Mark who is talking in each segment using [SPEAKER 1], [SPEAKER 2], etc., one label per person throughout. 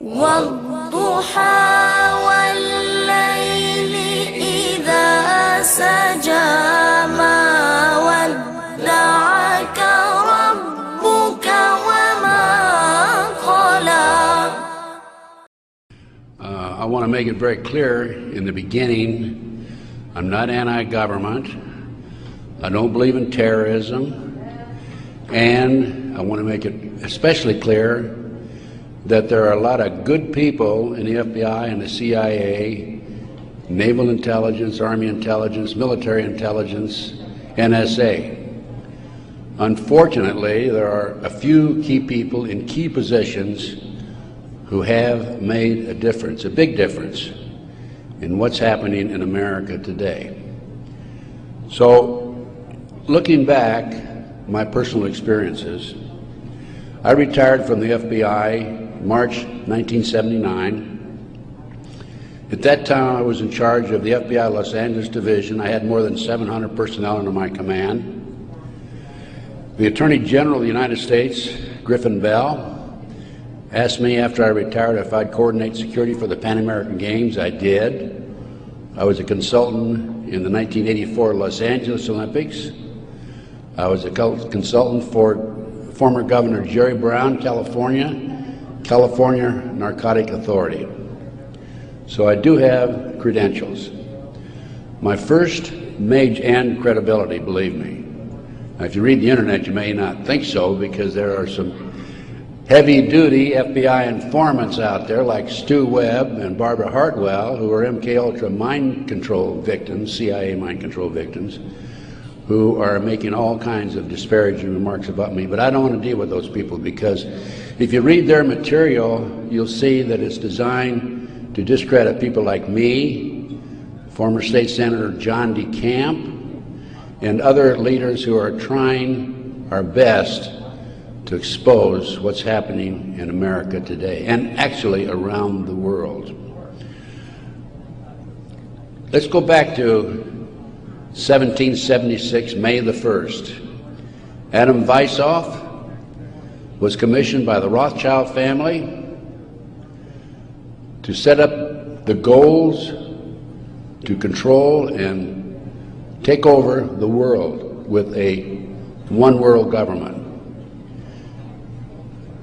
[SPEAKER 1] والضحى والليل إذا سجى ما ودعك ربك وما قلى.
[SPEAKER 2] I want to make it very clear in the beginning, I'm not anti-government. I don't believe in terrorism. And I want to make it especially clear that there are a lot of good people in the FBI and the CIA, naval intelligence, army intelligence, military intelligence, NSA. Unfortunately, there are a few key people in key positions who have made a difference, a big difference, in what's happening in America today. So, looking back, my personal experiences, I retired from the FBI March 1979. At that time, I was in charge of the FBI Los Angeles Division. I had more than 700 personnel under my command. The Attorney General of the United States, Griffin Bell, asked me after I retired if I'd coordinate security for the Pan American Games. I did. I was a consultant in the 1984 Los Angeles Olympics. I was a consultant for former Governor Jerry Brown, California Narcotic Authority. So I do have credentials. My first major and credibility, believe me. Now, if you read the internet, you may not think so, because there are some heavy-duty FBI informants out there like Stu Webb and Barbara Hartwell, who are MK-Ultra mind control victims, CIA mind control victims, who are making all kinds of disparaging remarks about me. But I don't want to deal with those people, because if you read their material, you'll see that it's designed to discredit people like me, former State Senator John DeCamp, and other leaders who are trying our best to expose what's happening in America today, and actually around the world. Let's go back to 1776, May the 1st. Adam Weishaupt was commissioned by the Rothschild family to set up the goals to control and take over the world with a one world government.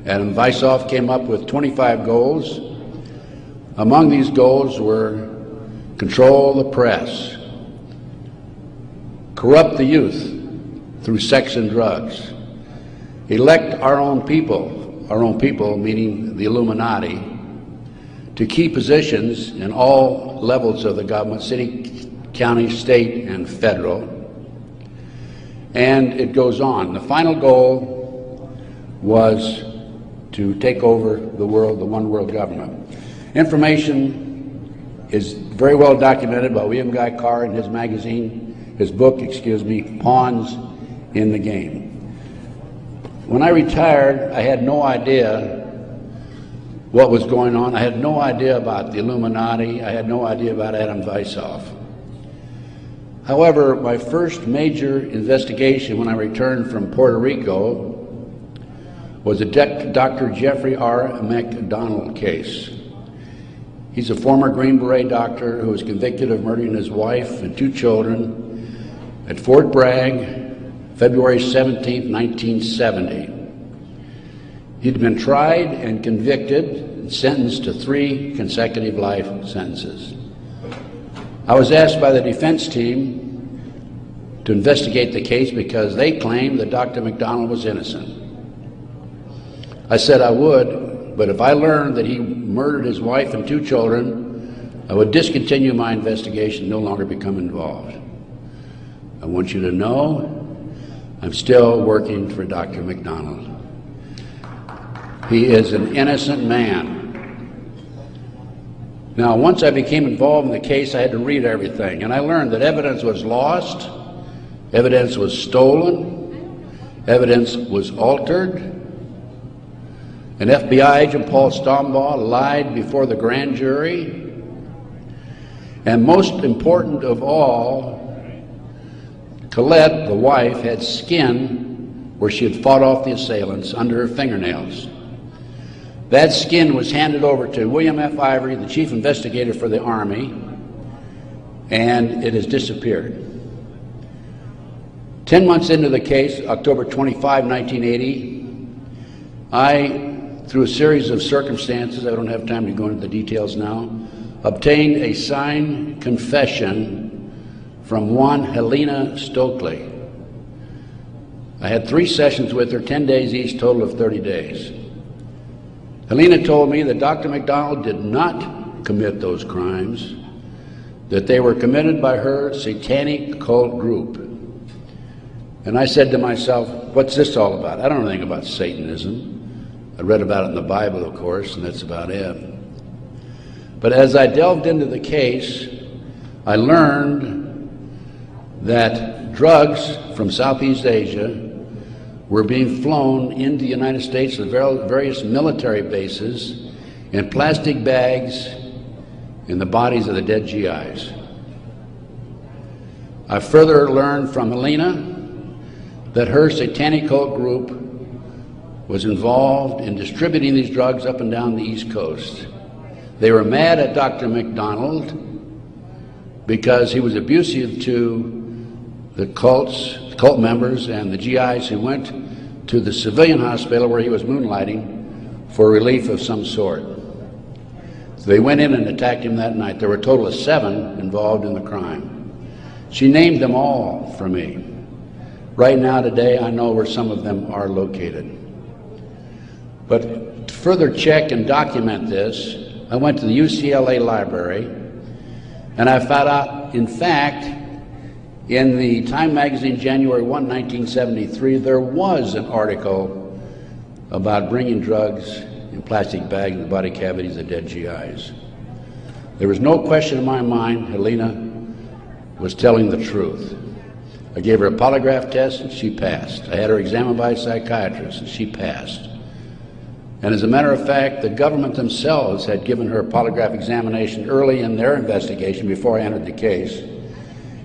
[SPEAKER 2] Adam Weishaupt came up with 25 goals. Among these goals were control the press, corrupt the youth through sex and drugs, elect our own people meaning the Illuminati, to key positions in all levels of the government, city, county, state, and federal. And it goes on. The final goal was to take over the world, the one world government. Information is very well documented by William Guy Carr in his book, Pawns in the Game. When I retired, I had no idea what was going on. I had no idea about the Illuminati. I had no idea about Adam Weishaupt. However, my first major investigation when I returned from Puerto Rico was a Dr. Jeffrey R. McDonald case. He's a former Green Beret doctor who was convicted of murdering his wife and 2 children at Fort Bragg, February 17, 1970. He'd been tried and convicted and sentenced to 3 consecutive life sentences. I was asked by the defense team to investigate the case because they claimed that Dr. McDonald was innocent. I said I would, but if I learned that he murdered his wife and 2 children, I would discontinue my investigation, no longer become involved. I want you to know I'm still working for Dr. McDonald. He is an innocent man. Now, once I became involved in the case, I had to read everything, and I learned that evidence was lost, evidence was stolen, evidence was altered. An FBI agent, Paul Stombaugh, lied before the grand jury. And most important of all, Colette, the wife, had skin where she had fought off the assailants under her fingernails. That skin was handed over to William F. Ivory, the chief investigator for the Army, and it has disappeared. 10 months into the case, October 25, 1980, I, through a series of circumstances, I don't have time to go into the details now, obtained a signed confession from one Helena Stokely. I had 3 sessions with her, 10 days each, total of 30 days. Helena told me that Dr. McDonald did not commit those crimes, that they were committed by her satanic cult group. And I said to myself, what's this all about? I don't know anything about Satanism. I read about it in the Bible, of course, and that's about it. But as I delved into the case, I learned that drugs from Southeast Asia were being flown into the United States to various military bases in plastic bags in the bodies of the dead GIs. I further learned from Helena that her satanic cult group was involved in distributing these drugs up and down the East Coast. They were mad at Dr. McDonald because he was abusive to the cult members and the GIs who went to the civilian hospital where he was moonlighting for relief of some sort. So they went in and attacked him that night. There were a total of 7 involved in the crime. She named them all for me. Right now, today, I know where some of them are located. But to further check and document this, I went to the UCLA library, and I found out, in fact, in the Time magazine, January 1, 1973, there was an article about bringing drugs in plastic bags in the body cavities of dead GIs. There was no question in my mind Helena was telling the truth. I gave her a polygraph test and she passed. I had her examined by a psychiatrist and she passed. And as a matter of fact, the government themselves had given her a polygraph examination early in their investigation before I entered the case.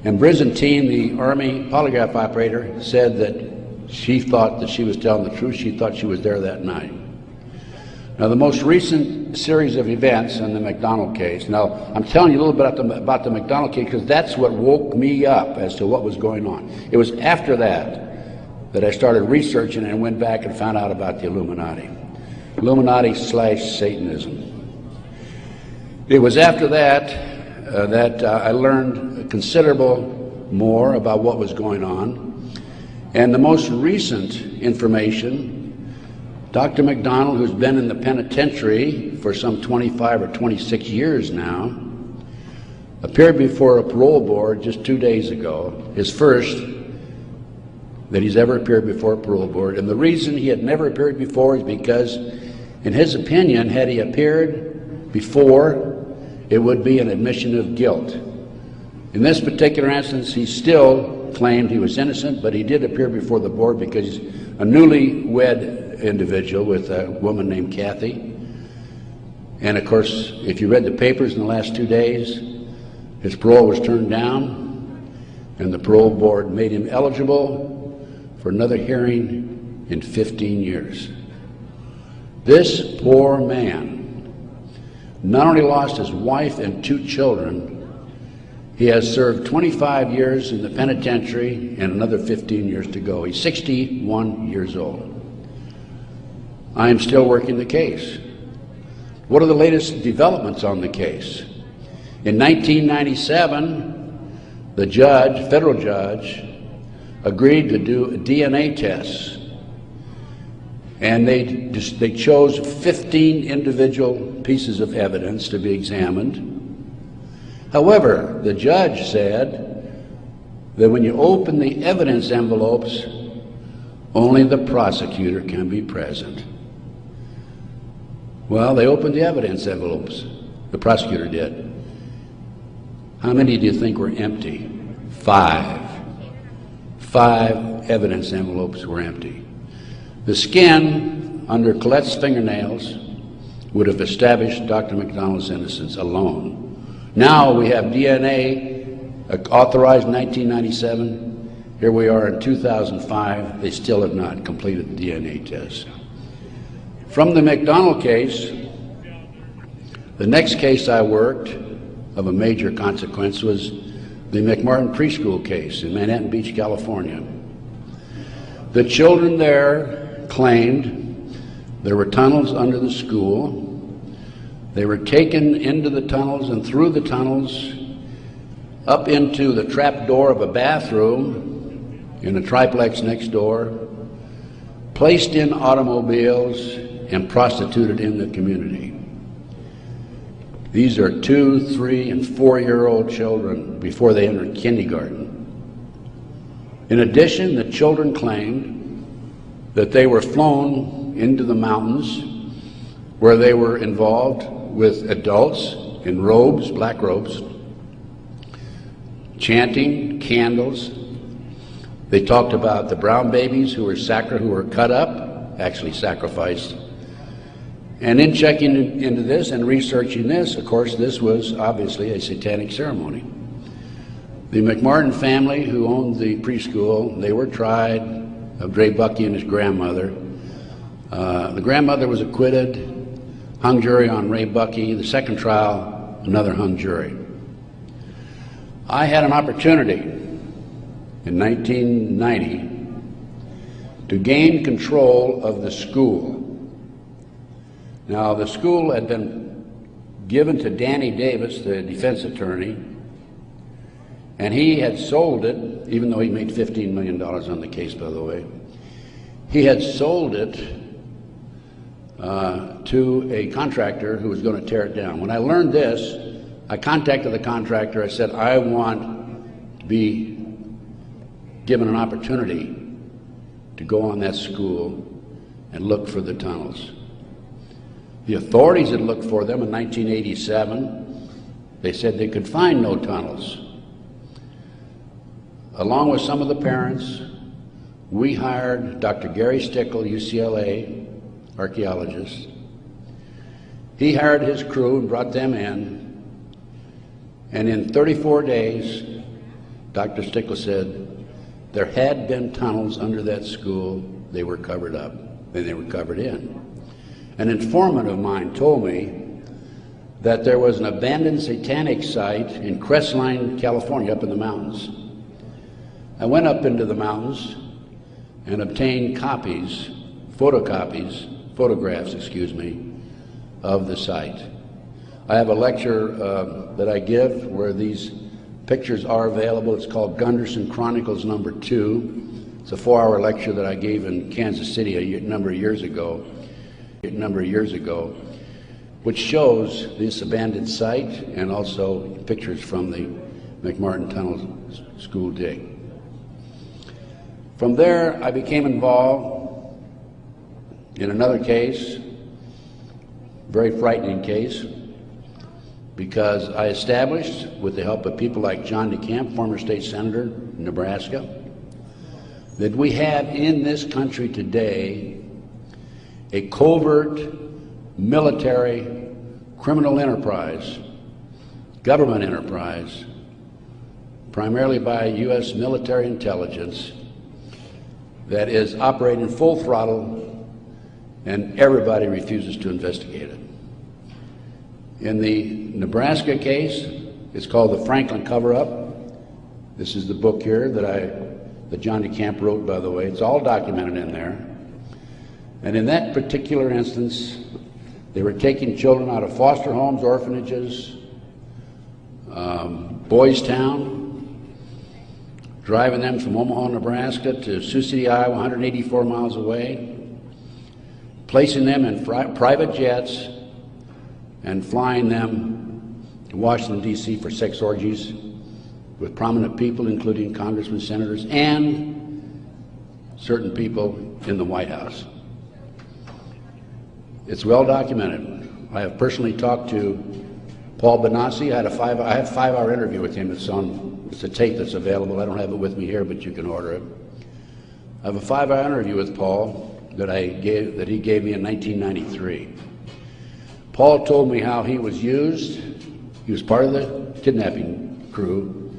[SPEAKER 2] And Byzantine, the Army polygraph operator, said that she thought that she was telling the truth. She thought she was there that night. Now, the most recent series of events in the McDonald case, now I'm telling you a little bit about the McDonald case because that's what woke me up as to what was going on. It was after that I started researching and went back and found out about the Illuminati. Illuminati/Satanism. It was after that I learned considerable more about what was going on. And the most recent information, Dr. McDonald, who's been in the penitentiary for some 25 or 26 years now, appeared before a parole board just 2 days ago, his first that he's ever appeared before a parole board. And the reason he had never appeared before is because, in his opinion, had he appeared before, it would be an admission of guilt. In this particular instance, he still claimed he was innocent, but he did appear before the board because he's a newlywed individual with a woman named Kathy. And of course, if you read the papers in the last 2 days, his parole was turned down, and the parole board made him eligible for another hearing in 15 years. This poor man not only lost his wife and 2 children, he has served 25 years in the penitentiary and another 15 years to go. He's 61 years old. I am still working the case. What are the latest developments on the case? In 1997, the judge, federal judge, agreed to do DNA tests. And they chose 15 individual pieces of evidence to be examined. However, the judge said that when you open the evidence envelopes, only the prosecutor can be present. Well, they opened the evidence envelopes. The prosecutor did. How many do you think were empty? 5. 5 evidence envelopes were empty. The skin under Colette's fingernails would have established Dr. McDonald's innocence alone. Now we have DNA authorized in 1997. Here we are in 2005. They still have not completed the DNA test. From the McDonald case, the next case I worked of a major consequence was the McMartin preschool case in Manhattan Beach, California. The children there claimed there were tunnels under the school. They were taken into the tunnels and through the tunnels up into the trap door of a bathroom in a triplex next door, placed in automobiles and prostituted in the community. These are 2, 3, and 4-year-old children before they entered kindergarten. In addition, the children claimed that they were flown into the mountains where they were involved with adults in robes, black robes, chanting, candles. They talked about the brown babies who were cut up, actually sacrificed. And in checking into this and researching this, of course, this was obviously a satanic ceremony. The McMartin family, who owned the preschool, they were tried of Ray Bucky and his grandmother. The grandmother was acquitted, hung jury on Ray Bucky. The second trial, another hung jury. I had an opportunity in 1990 to gain control of the school. Now, the school had been given to Danny Davis, the defense attorney, and he had sold it, even though he made $15 million on the case, by the way. He had sold it to a contractor who was going to tear it down. When I learned this, I contacted the contractor. I said, I want to be given an opportunity to go on that school and look for the tunnels. The authorities had looked for them in 1987. They said they could find no tunnels. Along with some of the parents, we hired Dr. Gary Stickle, UCLA archaeologist. He hired his crew and brought them in. And in 34 days, Dr. Stickle said there had been tunnels under that school. They were covered up, and they were covered in. An informant of mine told me that there was an abandoned satanic site in Crestline, California, up in the mountains. I went up into the mountains and obtained photographs, of the site. I have a lecture that I give where these pictures are available. It's called Gunderson Chronicles number 2. It's a 4-hour lecture that I gave in Kansas City a number of years ago, which shows this abandoned site and also pictures from the McMartin Tunnel school dig. From there, I became involved in another case, very frightening case, because I established, with the help of people like John DeCamp, former state senator in Nebraska, that we have in this country today a covert military criminal enterprise, government enterprise, primarily by U.S. military intelligence, that is operating full throttle, and everybody refuses to investigate it. In the Nebraska case, it's called the Franklin Cover-Up. This is the book here that John DeCamp wrote, by the way. It's all documented in there. And in that particular instance, they were taking children out of foster homes, orphanages, Boys Town, driving them from Omaha, Nebraska to Sioux City, Iowa, 184 miles away, placing them in private jets and flying them to Washington, D.C. for sex orgies with prominent people, including congressmen, senators, and certain people in the White House. It's well documented. I have personally talked to Paul Benassi. I had a 5-hour interview with him. It's a tape that's available. I don't have it with me here, but you can order it. I have a 5-hour interview with Paul that he gave me in 1993. Paul told me how he was used. He was part of the kidnapping crew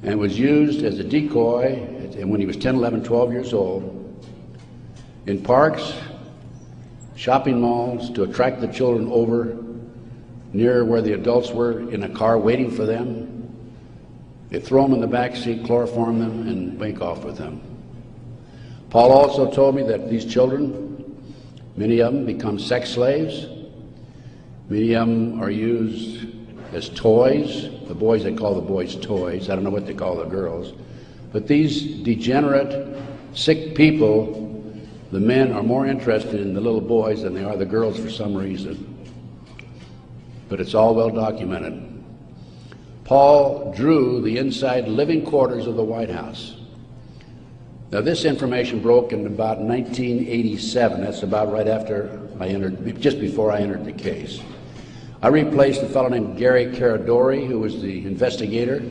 [SPEAKER 2] and was used as a decoy when he was 10, 11, 12 years old in parks, shopping malls to attract the children over near where the adults were in a car waiting for them. They throw them in the back seat, chloroform them, and make off with them. Paul also told me that these children, many of them become sex slaves. Many of them are used as toys. The boys, they call the boys toys. I don't know what they call the girls. But these degenerate, sick people, the men are more interested in the little boys than they are the girls for some reason. But it's all well documented. Paul drew the inside living quarters of the White House. Now, this information broke in about 1987. That's about right after I entered, just before I entered the case. I replaced a fellow named Gary Caradori, who was the investigator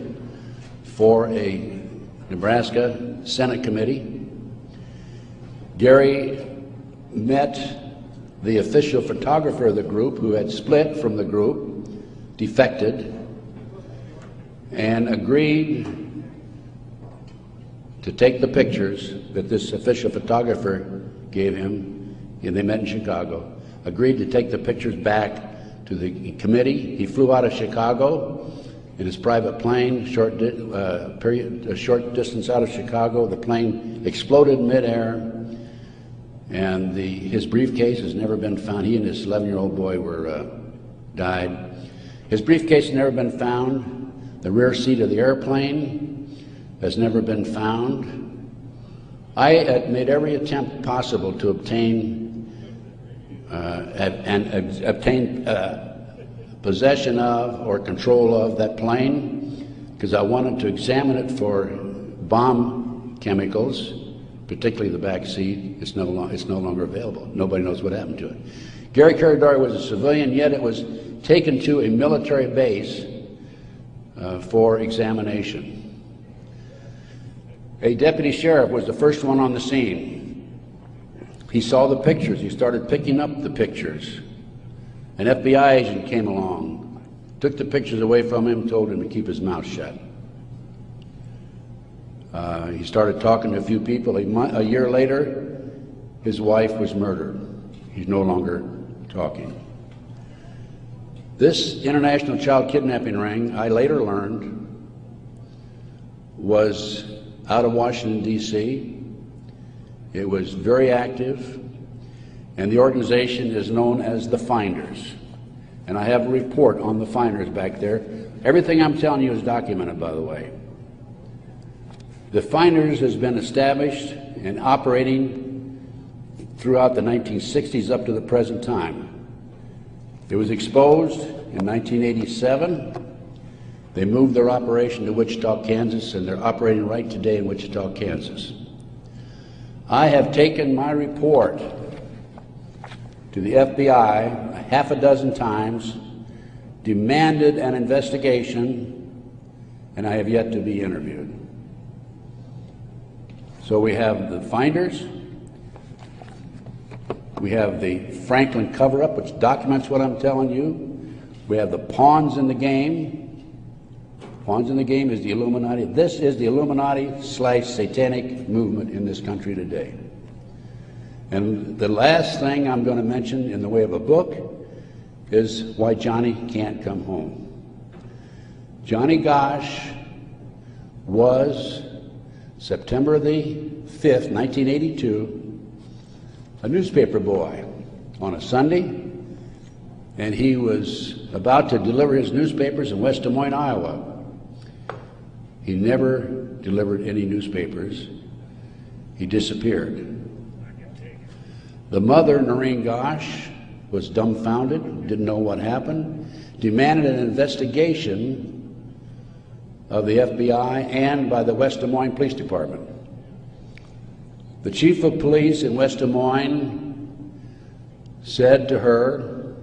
[SPEAKER 2] for a Nebraska Senate committee. Gary met the official photographer of the group, who had split from the group, defected, and agreed to take the pictures that this official photographer gave him, and they met in Chicago, agreed to take the pictures back to the committee. He flew out of Chicago in his private plane, a short distance out of Chicago. The plane exploded in midair, and his briefcase has never been found. He and his 11-year-old boy died. His briefcase has never been found. The rear seat of the airplane has never been found. I had made every attempt possible to obtain possession of or control of that plane, because I wanted to examine it for bomb chemicals, particularly the back seat. It's no longer available. Nobody knows what happened to it. Gary Caradori was a civilian, yet it was taken to a military base for examination. A deputy sheriff was the first one on the scene. He saw the pictures. He started picking up the pictures. An FBI agent came along, took the pictures away from him, told him to keep his mouth shut. He started talking to a few people. A year later, his wife was murdered. He's no longer talking. This international child kidnapping ring, I later learned, was out of Washington, D.C. It was very active, and the organization is known as the Finders. And I have a report on the Finders back there. Everything I'm telling you is documented, by the way. The Finders has been established and operating throughout the 1960s up to the present time. It was exposed in 1987. They moved their operation to Wichita, Kansas, and they're operating right today in Wichita, Kansas. I have taken my report to the FBI a half a dozen times, demanded an investigation, and I have yet to be interviewed. So we have the Finders, we have the Franklin cover-up, which documents what I'm telling you. We have the pawns in the game. Pawns in the game is the Illuminati. This is the Illuminati/satanic movement in this country today. And the last thing I'm going to mention in the way of a book is why Johnny can't come home. Johnny Gosch was, September the 5th, 1982, a newspaper boy on a Sunday, and he was about to deliver his newspapers in West Des Moines, Iowa. He never delivered any newspapers. He disappeared. The mother, Noreen Gosch, was dumbfounded, didn't know what happened, demanded an investigation of the FBI and by the West Des Moines Police Department. The chief of police in West Des Moines said to her,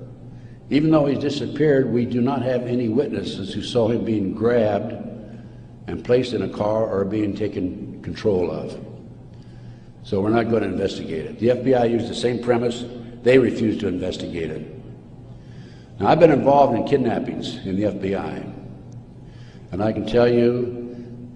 [SPEAKER 2] even though he's disappeared, we do not have any witnesses who saw him being grabbed and placed in a car or being taken control of. So we're not going to investigate it. The FBI used the same premise. They refused to investigate it. Now, I've been involved in kidnappings in the FBI, and I can tell you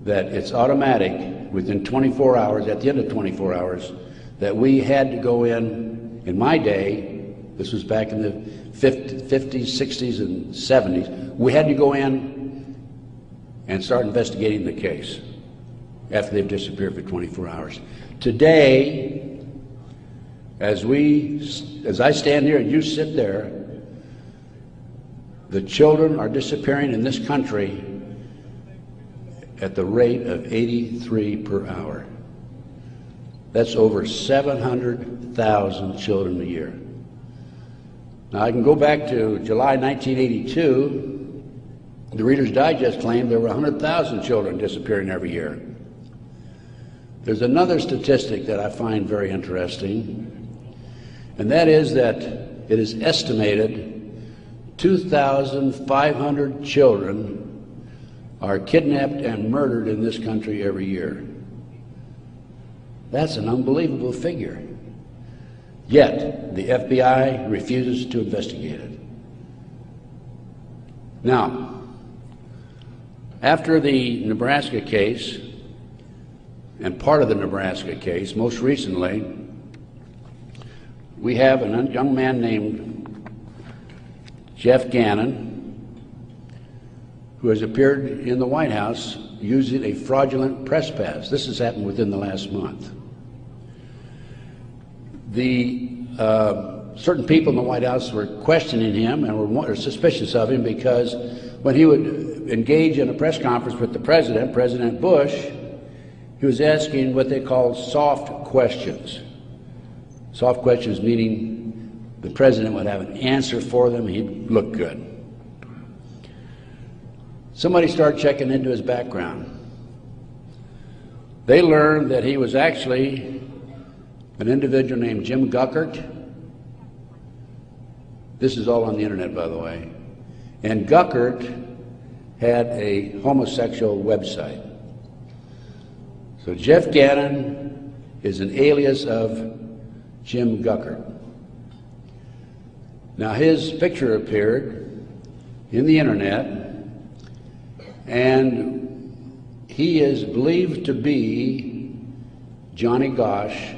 [SPEAKER 2] that it's automatic within 24 hours, at the end of 24 hours, that we had to go in my day, This was back in the 50s, 60s, and 70s. We had to go in and start investigating the case after they've disappeared for 24 hours. Today, as I stand here and you sit there, the children are disappearing in this country at the rate of 83 per hour. That's over 700,000 children a year. Now, I can go back to July 1982. The Reader's Digest claimed there were 100,000 children disappearing every year. There's another statistic that I find very interesting, and that is that it is estimated 2,500 children are kidnapped and murdered in this country every year. That's an unbelievable figure. Yet, the FBI refuses to investigate it. Now, after the Nebraska case, and part of the Nebraska case, most recently, we have a young man named Jeff Gannon, who has appeared in the White House using a fraudulent press pass. This has happened within the last month. Certain people in the White House were questioning him and were suspicious of him because when he would engage in a press conference with the president, President Bush, he was asking what they call soft questions. Soft questions meaning the president would have an answer for them, he'd look good. Somebody started checking into his background. They learned that he was actually an individual named Jim Guckert. This is all on the internet, by the way. And Guckert had a homosexual website. So Jeff Gannon is an alias of Jim Guckert. Now, his picture appeared in the internet, and he is believed to be Johnny Gosch,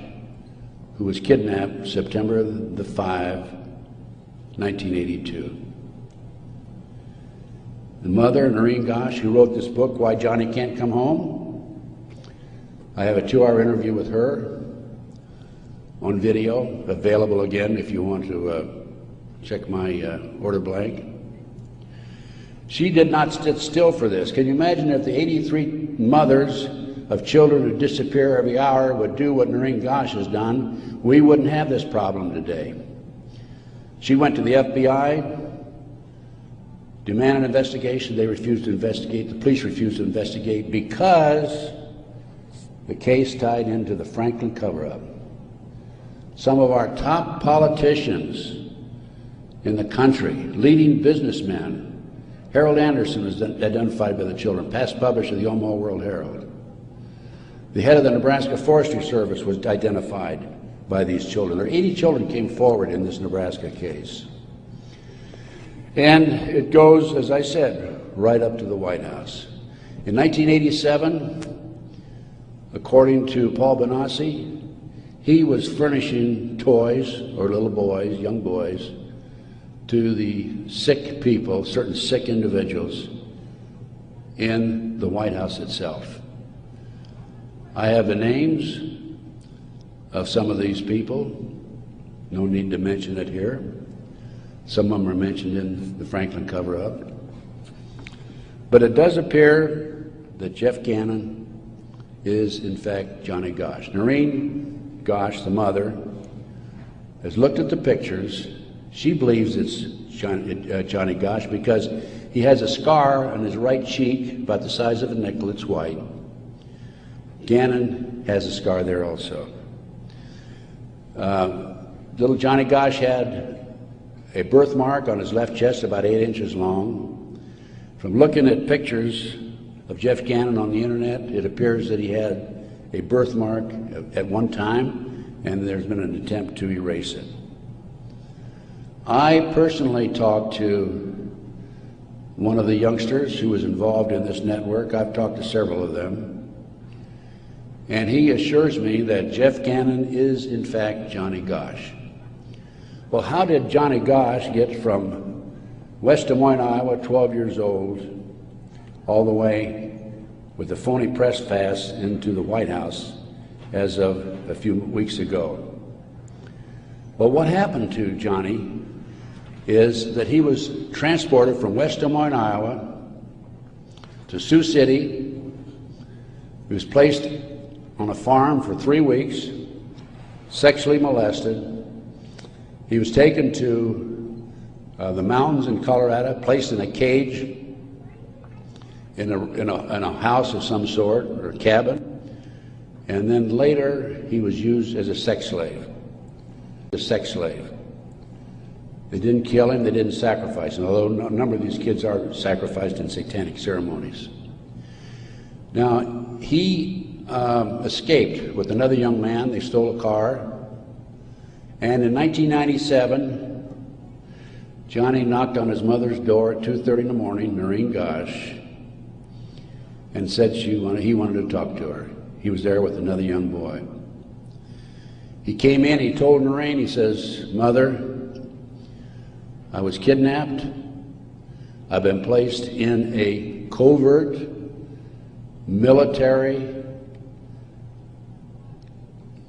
[SPEAKER 2] who was kidnapped September the 5, 1982. The mother, Noreen Gosch, who wrote this book, Why Johnny Can't Come Home, I have a 2-hour interview with her on video, available again if you want to check my order blank. She did not sit still for this. Can you imagine if the 83 mothers of children who disappear every hour would do what Noreen Gosch has done? We wouldn't have this problem today. She went to the FBI, demanded an investigation. They refused to investigate. The police refused to investigate because the case tied into the Franklin cover-up. Some of our top politicians in the country, leading businessmen. Harold Anderson was identified by the children, past publisher of the Omaha World Herald. The head of the Nebraska Forestry Service was identified by these children. There 80 children came forward in this Nebraska case. And it goes, as I said, right up to the White House. In 1987, according to Paul Benassi, he was furnishing toys, or little boys, young boys, to the sick people, certain sick individuals in the White House itself. I have the names of some of these people. No need to mention it here. Some of them are mentioned in the Franklin cover-up. But it does appear that Jeff Gannon is, in fact, Johnny Gosch. Noreen Gosch, the mother, has looked at the pictures. She believes it's Johnny Gosch because he has a scar on his right cheek about the size of a nickel. It's white. Gannon has a scar there also. Little Johnny Gosch had a birthmark on his left chest about 8 inches long. From looking at pictures of Jeff Gannon on the internet, it appears that he had a birthmark at one time, and there's been an attempt to erase it. I personally talked to one of the youngsters who was involved in this network. I've talked to several of them. And he assures me that Jeff Gannon is, in fact, Johnny Gosch. Well, how did Johnny Gosch get from West Des Moines, Iowa, 12 years old, all the way with the phony press pass into the White House as of a few weeks ago? Well, what happened to Johnny is that he was transported from West Des Moines, Iowa to Sioux City. He was placed on a farm for 3 weeks, sexually molested. He was taken to the mountains in Colorado, placed in a cage in a house of some sort, or a cabin, and then later he was used as a sex slave. A sex slave. They didn't kill him, they didn't sacrifice him, although a number of these kids are sacrificed in satanic ceremonies. Now, he escaped with another young man. They stole a car, and in 1997, Johnny knocked on his mother's door at 2:30 in the morning, Noreen Gosch, and said he wanted to talk to her. He was there with another young boy. He came in, he told Noreen, he says, "Mother, I was kidnapped. I've been placed in a covert military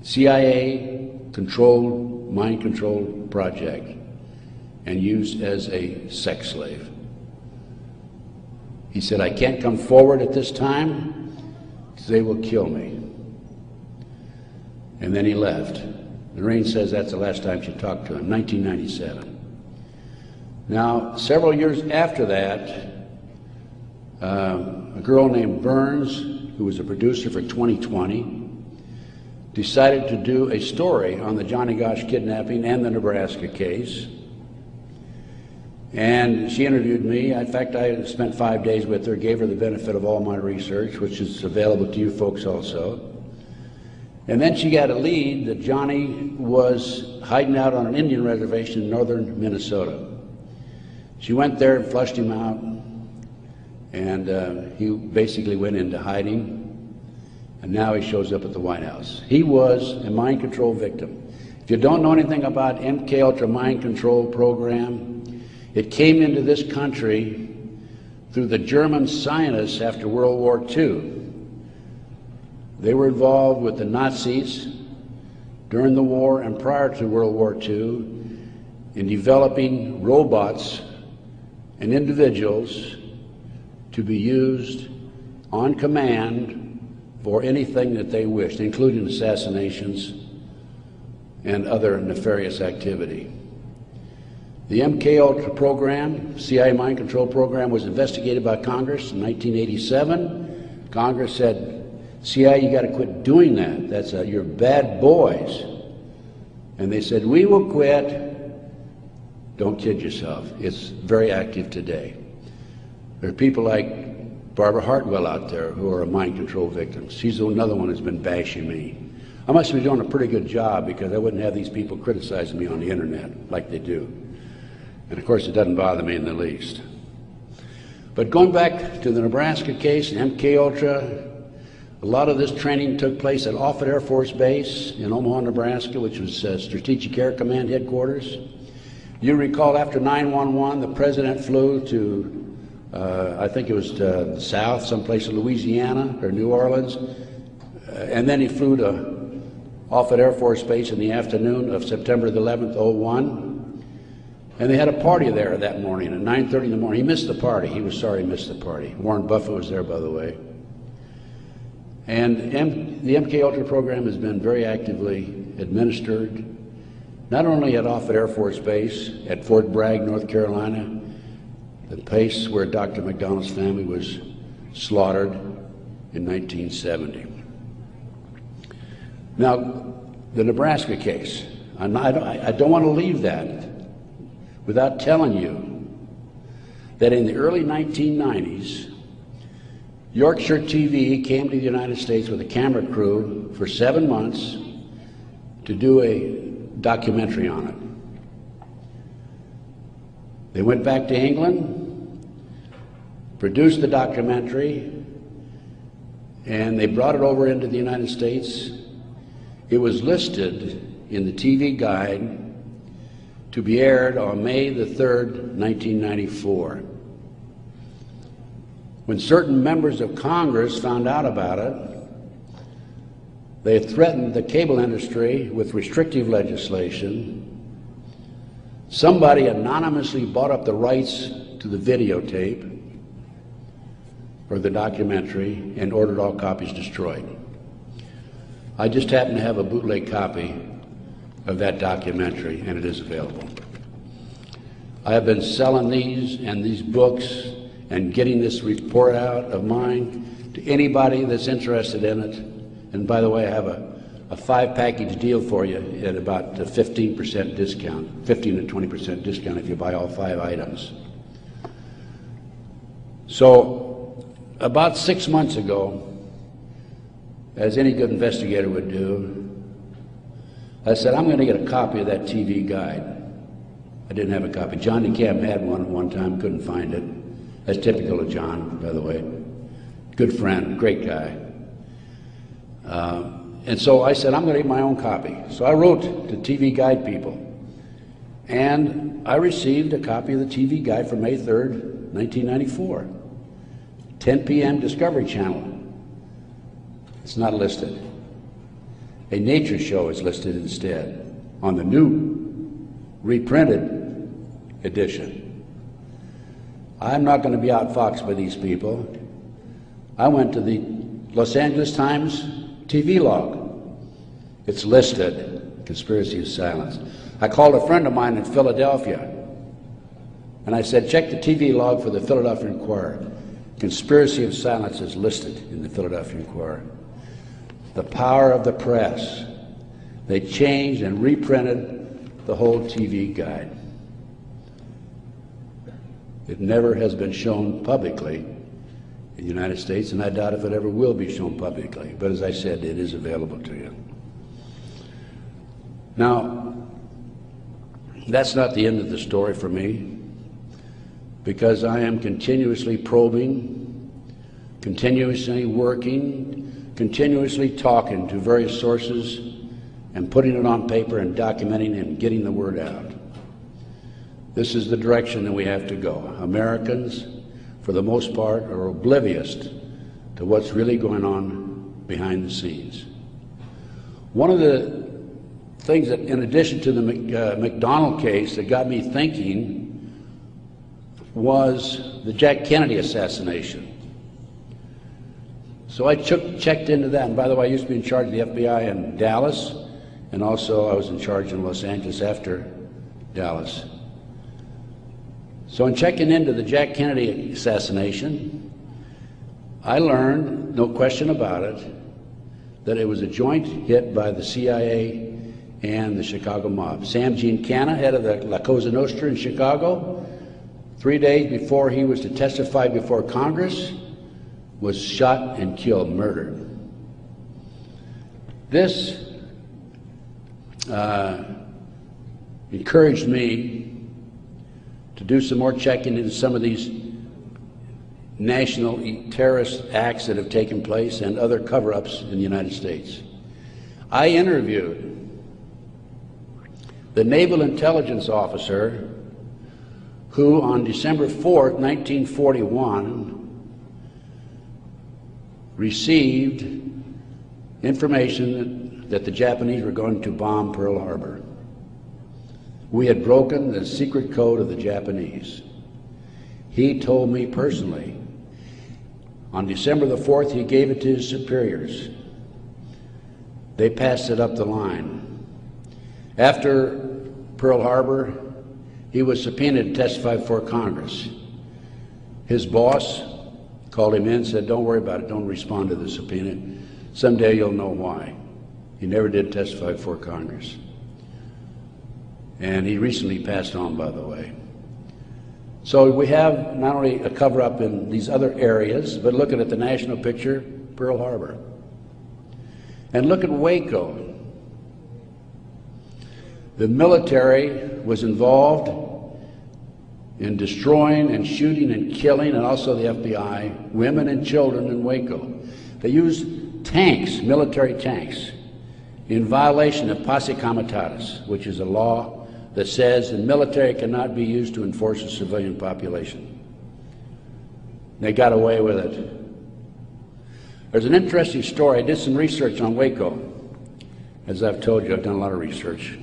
[SPEAKER 2] CIA-controlled, mind-controlled project and used as a sex slave." He said, "I can't come forward at this time because they will kill me." And then he left. Noreen says that's the last time she talked to him, 1997. Now, several years after that, a girl named Burns, who was a producer for 2020, decided to do a story on the Johnny Gosch kidnapping and the Nebraska case. And she interviewed me. In fact, I spent 5 days with her, gave her the benefit of all my research, which is available to you folks also. And then she got a lead that Johnny was hiding out on an Indian reservation in northern Minnesota. She went there and flushed him out, and he basically went into hiding, and now he shows up at the White House. He was a mind control victim. If you don't know anything about MK Ultra mind control program, it came into this country through the German scientists after World War II. They were involved with the Nazis during the war and prior to World War II in developing robots and individuals to be used on command for anything that they wished, including assassinations and other nefarious activity. The MK Ultra program, CIA mind control program, was investigated by Congress in 1987. Congress said, CIA, you got to quit doing that. You're bad boys. And they said, we will quit. Don't kid yourself. It's very active today. There are people like Barbara Hartwell out there who are mind control victims. She's another one who's been bashing me. I must be doing a pretty good job because I wouldn't have these people criticizing me on the internet like they do. And of course, it doesn't bother me in the least. But going back to the Nebraska case, MK Ultra, a lot of this training took place at Offutt Air Force Base in Omaha, Nebraska, which was Strategic Air Command headquarters. You recall after 9/11, the president flew to, I think it was to the south, someplace in Louisiana or New Orleans, and then he flew to Offutt Air Force Base in the afternoon of September the 11th, 01, and they had a party there that morning at 9:30 in the morning. He missed the party. He was sorry he missed the party. Warren Buffett was there, by the way. And the MK Ultra program has been very actively administered, not only at Offutt Air Force Base, at Fort Bragg, North Carolina, the place where Dr. McDonald's family was slaughtered in 1970. Now, the Nebraska case, I don't want to leave that without telling you that in the early 1990s, Yorkshire TV came to the United States with a camera crew for 7 months to do a documentary on it. They went back to England, produced the documentary, and they brought it over into the United States. It was listed in the TV guide to be aired on May the 3rd, 1994. When certain members of Congress found out about it, they threatened the cable industry with restrictive legislation. Somebody anonymously bought up the rights to the videotape or the documentary and ordered all copies destroyed. I just happen to have a bootleg copy of that documentary, and it is available. I have been selling these and these books and getting this report out of mine to anybody that's interested in it. And by the way, I have a 5-package deal for you at about a 15% discount, 15 to 20% discount if you buy all 5 items. So about 6 months ago, as any good investigator would do, I said, I'm going to get a copy of that TV guide. I didn't have a copy. John DeCamp had one at one time, couldn't find it. That's typical of John, by the way. Good friend, great guy. And so I said, I'm going to get my own copy. So I wrote to TV Guide people, and I received a copy of the TV Guide for May 3rd, 1994. 10 p.m. Discovery Channel. It's not listed. A nature show is listed instead on the new reprinted edition. I'm not going to be outfoxed by these people. I went to the Los Angeles Times TV log. It's listed, Conspiracy of Silence. I called a friend of mine in Philadelphia, and I said, check the TV log for the Philadelphia Inquirer. Conspiracy of Silence is listed in the Philadelphia Inquirer. The power of the press. They changed and reprinted the whole TV guide. It never has been shown publicly in the United States, and I doubt if it ever will be shown publicly. But as I said, it is available to you. Now, that's not the end of the story for me, because I am continuously probing, continuously working, continuously talking to various sources and putting it on paper and documenting and getting the word out. This is the direction that we have to go. Americans, for the most part, are oblivious to what's really going on behind the scenes. One of the things that, in addition to the McDonald case, that got me thinking was the Jack Kennedy assassination. So I checked into that, and by the way, I used to be in charge of the FBI in Dallas, and also I was in charge in Los Angeles after Dallas. So in checking into the Jack Kennedy assassination, I learned, no question about it, that it was a joint hit by the CIA and the Chicago mob. Sam Giancana, head of the La Cosa Nostra in Chicago, 3 days before he was to testify before Congress, was shot and killed, murdered. This encouraged me to do some more checking into some of these national terrorist acts that have taken place and other cover-ups in the United States. I interviewed the naval intelligence officer who on December 4th, 1941, received information that the Japanese were going to bomb Pearl Harbor. We had broken the secret code of the Japanese. He told me personally, on December the 4th, he gave it to his superiors. They passed it up the line. After Pearl Harbor, he was subpoenaed to testify before Congress. His boss called him in and said, don't worry about it, don't respond to the subpoena. Someday you'll know why. He never did testify before Congress. And he recently passed on, by the way. So we have not only a cover-up in these other areas, but looking at the national picture, Pearl Harbor. And look at Waco. The military was involved in destroying and shooting and killing, and also the FBI, women and children in Waco. They used tanks, military tanks, in violation of posse comitatus, which is a law that says the military cannot be used to enforce a civilian population. They got away with it. There's an interesting story. I did some research on Waco. As I've told you, I've done a lot of research.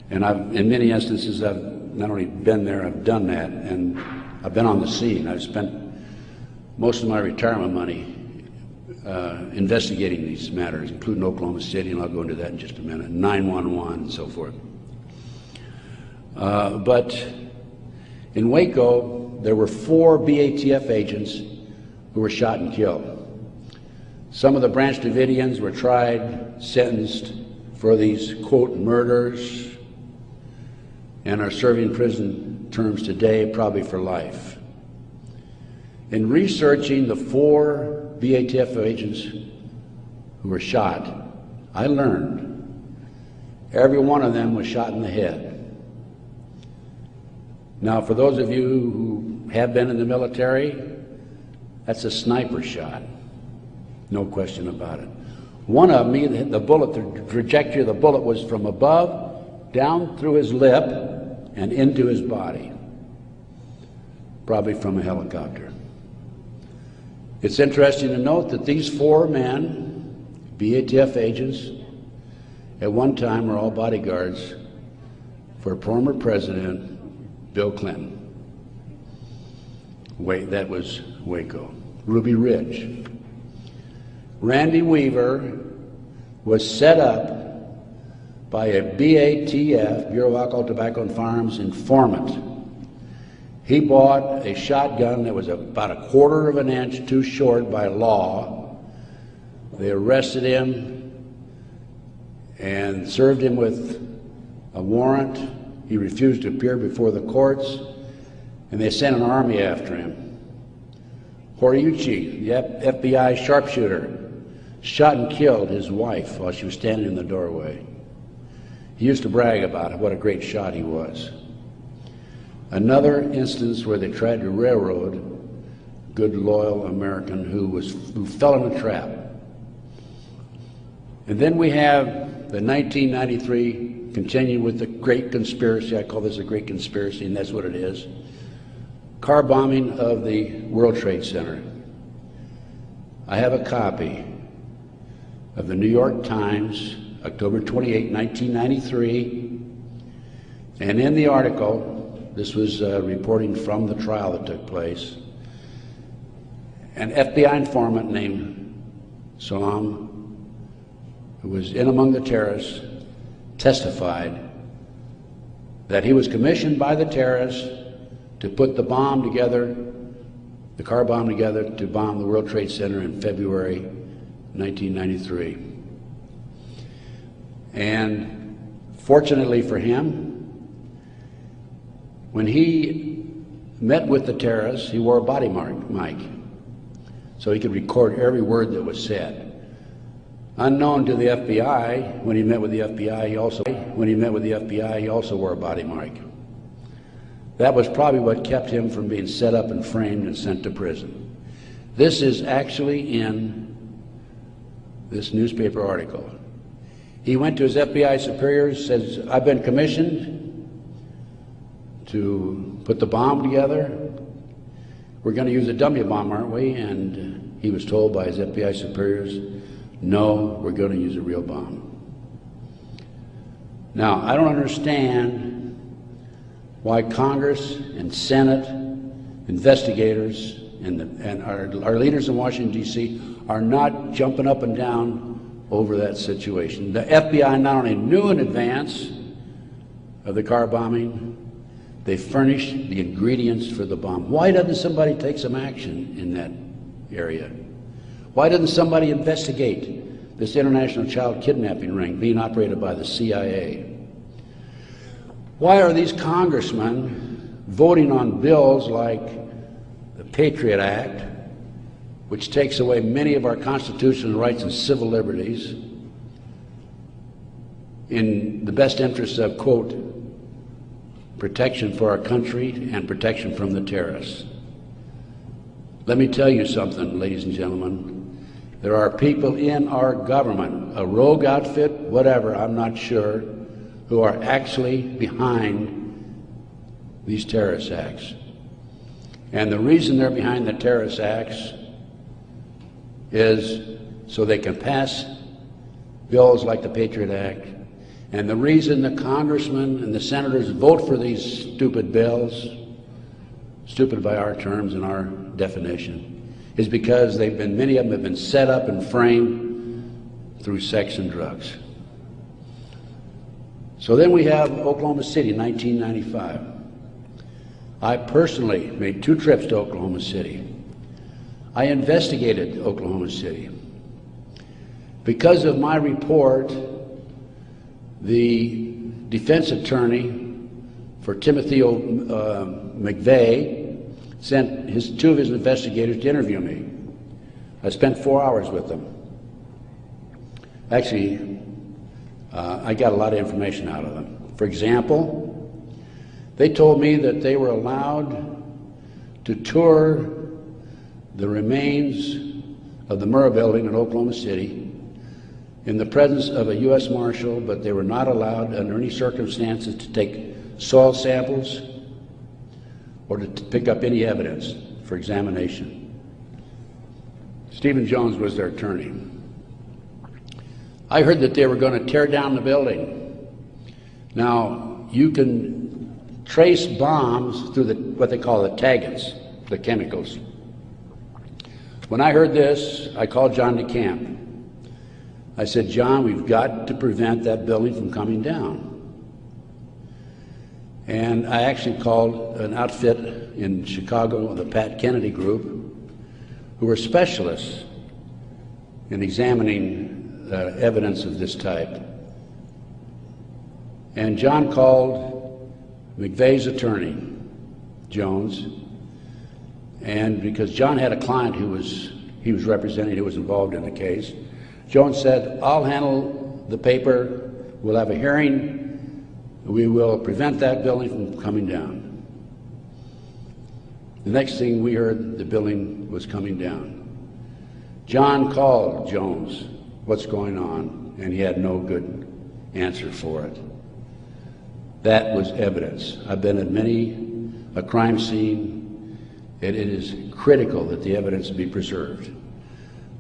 [SPEAKER 2] And in many instances, I've not only been there, I've done that, and I've been on the scene. I've spent most of my retirement money investigating these matters, including Oklahoma City, and I'll go into that in just a minute, 911 and so forth. But in Waco, there were 4 BATF agents who were shot and killed. Some of the Branch Davidians were tried, sentenced for these, quote, murders, and are serving prison terms today, probably for life. In researching the 4 BATF agents who were shot, I learned every one of them was shot in the head. Now, for those of you who have been in the military, that's a sniper shot. No question about it. One of them, the bullet, the trajectory of the bullet was from above, down through his lip, and into his body. Probably from a helicopter. It's interesting to note that these 4 men, BATF agents, at one time were all bodyguards for former President Bill Clinton. That was Waco. Ruby Ridge. Randy Weaver was set up by a BATF, Bureau of Alcohol, Tobacco and Firearms, informant. He bought a shotgun that was about a 1/4 of an inch too short by law. They arrested him and served him with a warrant. He refused to appear before the courts, and they sent an army after him. Horiuchi, the FBI sharpshooter, shot and killed his wife while she was standing in the doorway. He used to brag about it, what a great shot he was. Another instance where they tried to railroad a good, loyal American who fell in a trap. And then we have the 1993, continuing with the great conspiracy. I call this a great conspiracy, and that's what it is. Car bombing of the World Trade Center. I have a copy of the New York Times, October 28, 1993, and in the article, this was reporting from the trial that took place, an FBI informant named Salam, who was in among the terrorists, testified that he was commissioned by the terrorists to put the bomb together, the car bomb together, to bomb the World Trade Center in February 1993. And fortunately for him, when he met with the terrorists, he wore a body mic, so he could record every word that was said. Unknown to the FBI, when he met with the FBI, he also wore a body mic. That was probably what kept him from being set up and framed and sent to prison. This is actually in this newspaper article. He went to his FBI superiors, says, I've been commissioned to put the bomb together. We're going to use a dummy bomb, aren't we? And he was told by his FBI superiors, no, we're going to use a real bomb. Now, I don't understand why Congress and Senate, investigators, and our leaders in Washington, D.C. are not jumping up and down over that situation. The FBI not only knew in advance of the car bombing, they furnished the ingredients for the bomb. Why doesn't somebody take some action in that area? Why doesn't somebody investigate this international child kidnapping ring being operated by the CIA? Why are these congressmen voting on bills like the Patriot Act, which takes away many of our constitutional rights and civil liberties, in the best interests of, quote, protection for our country and protection from the terrorists? Let me tell you something, ladies and gentlemen. There are people in our government, a rogue outfit, whatever, I'm not sure, who are actually behind these terrorist acts. And the reason they're behind the terrorist acts is so they can pass bills like the Patriot Act. And the reason the congressmen and the senators vote for these stupid bills, stupid by our terms and our definition, is because many of them have been set up and framed through sex and drugs. So then we have Oklahoma City, 1995. I personally made 2 trips to Oklahoma City. I investigated Oklahoma City. Because of my report, the defense attorney for Timothy McVeigh sent 2 of his investigators to interview me. I spent 4 hours with them. Actually, I got a lot of information out of them. For example, they told me that they were allowed to tour the remains of the Murrah building in Oklahoma City in the presence of a U.S. Marshal, but they were not allowed under any circumstances to take soil samples or to pick up any evidence for examination. Stephen Jones was their attorney. I heard that they were going to tear down the building. Now, you can trace bombs through what they call the taggants, the chemicals. When I heard this, I called John DeCamp. I said, John, we've got to prevent that building from coming down. And I actually called an outfit in Chicago, the Pat Kennedy Group, who were specialists in examining evidence of this type. And John called McVeigh's attorney, Jones, and because John had a client he was representing who was involved in the case, Jones said, I'll handle the paper, we'll have a hearing, we will prevent that building from coming down. The next thing we heard, the building was coming down. John called Jones, what's going on? And he had no good answer for it. That was evidence. I've been at many a crime scene, and it is critical that the evidence be preserved.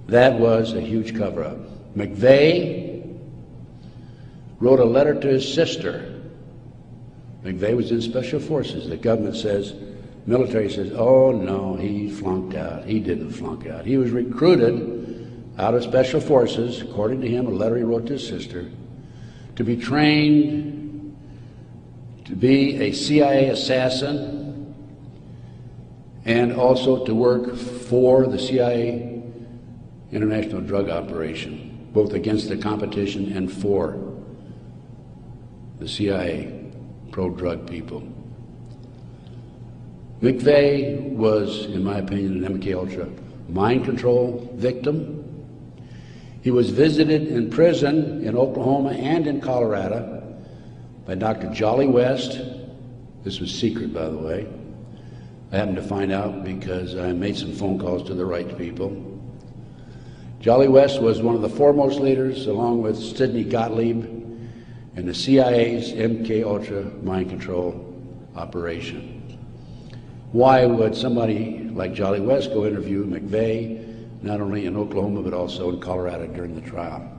[SPEAKER 2] That was a huge cover-up. McVeigh wrote a letter to his sister. McVeigh was in Special Forces. The government says, military says, oh no, he flunked out. He didn't flunk out. He was recruited out of Special Forces, according to him, a letter he wrote to his sister, to be trained to be a CIA assassin and also to work for the CIA international drug operation, both against the competition and for the CIA pro-drug people. McVeigh was, in my opinion, an MK-Ultra mind control victim. He was visited in prison in Oklahoma and in Colorado by Dr. Jolly West. This was secret, by the way. I happened to find out because I made some phone calls to the right people. Jolly West was one of the foremost leaders, along with Sidney Gottlieb, in the CIA's MK-Ultra mind control operation. Why would somebody like Jolly West go interview McVeigh, not only in Oklahoma but also in Colorado during the trial?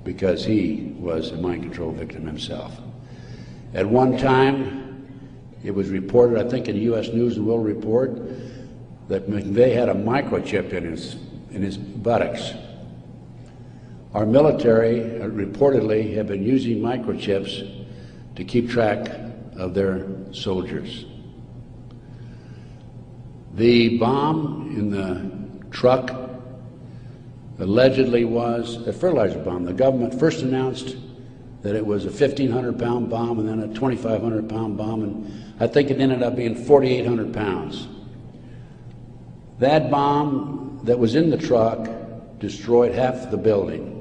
[SPEAKER 2] Because he was a mind control victim himself. At one time, it was reported, I think in the U.S. News and World Report, that McVeigh had a microchip in his buttocks. Our military reportedly have been using microchips to keep track of their soldiers. The bomb in the truck allegedly was a fertilizer bomb. The government first announced that it was a 1,500-pound bomb and then a 2,500-pound bomb, and I think it ended up being 4,800 pounds. That bomb that was in the truck destroyed half the building.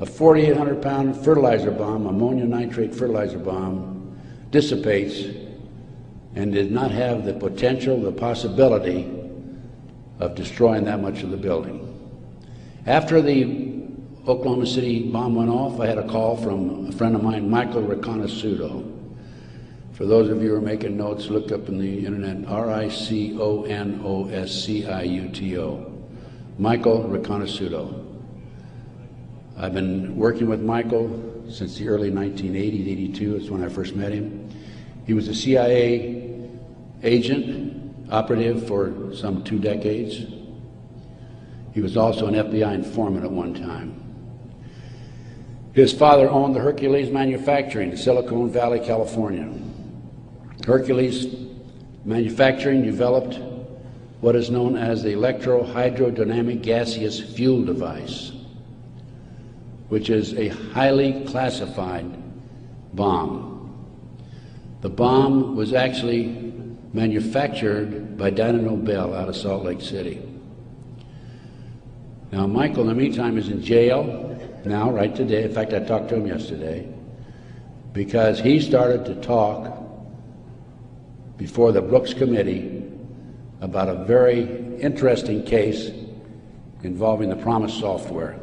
[SPEAKER 2] A 4,800-pound fertilizer bomb, ammonia nitrate fertilizer bomb, dissipates and did not have the potential, the possibility of destroying that much of the building. After the Oklahoma City bomb went off, I had a call from a friend of mine, Michael Riconosciuto. For those of you who are making notes, look up in the internet, Riconosciuto. Michael Riconosciuto. I've been working with Michael since the early 1980s, 82, is when I first met him. He was a CIA agent, operative for some 2 decades. He was also an FBI informant at one time. His father owned the Hercules Manufacturing in Silicon Valley, California. Hercules Manufacturing developed what is known as the electro-hydrodynamic gaseous fuel device, which is a highly classified bomb. The bomb was actually manufactured by Dyno Nobel out of Salt Lake City. Now, Michael, in the meantime, is in jail now, right today. In fact, I talked to him yesterday because he started to talk before the Brooks Committee about a very interesting case involving the Promise software.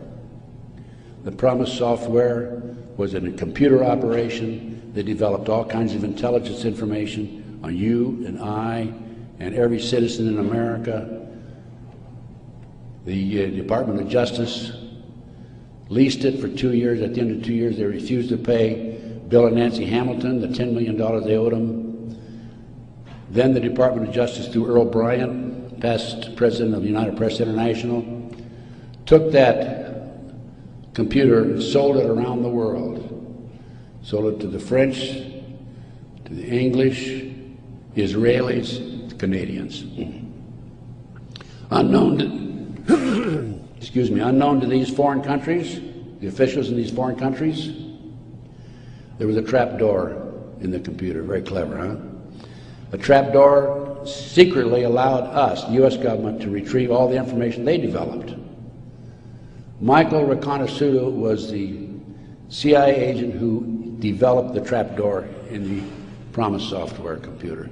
[SPEAKER 2] The Promise software was in a computer operation that developed all kinds of intelligence information on you and I and every citizen in America. The Department of Justice leased it for 2 years. At the end of 2 years, they refused to pay Bill and Nancy Hamilton the $10 million they owed them. Then the Department of Justice, through Earl Bryant, past president of United Press International, took that computer and sold it around the world. Sold it to the French, to the English, the Israelis, the Canadians. Unknown to these foreign countries, the officials in these foreign countries, there was a trap door in the computer. Very clever, huh? A trap door secretly allowed us, the U.S. government, to retrieve all the information they developed. Michael Riconosciuto was the CIA agent who developed the trap door in the Promise software computer.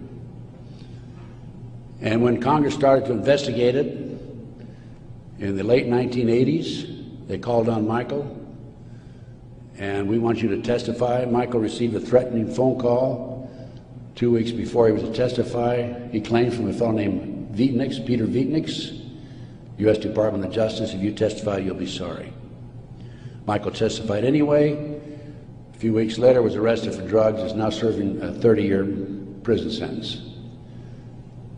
[SPEAKER 2] And when Congress started to investigate it in the late 1980s, they called on Michael, and we want you to testify. Michael received a threatening phone call 2 weeks before he was to testify. He claimed from a fellow named Vietnix, Peter Vietnix, U.S. Department of Justice, if you testify, you'll be sorry. Michael testified anyway. A few weeks later, was arrested for drugs, is now serving a 30-year prison sentence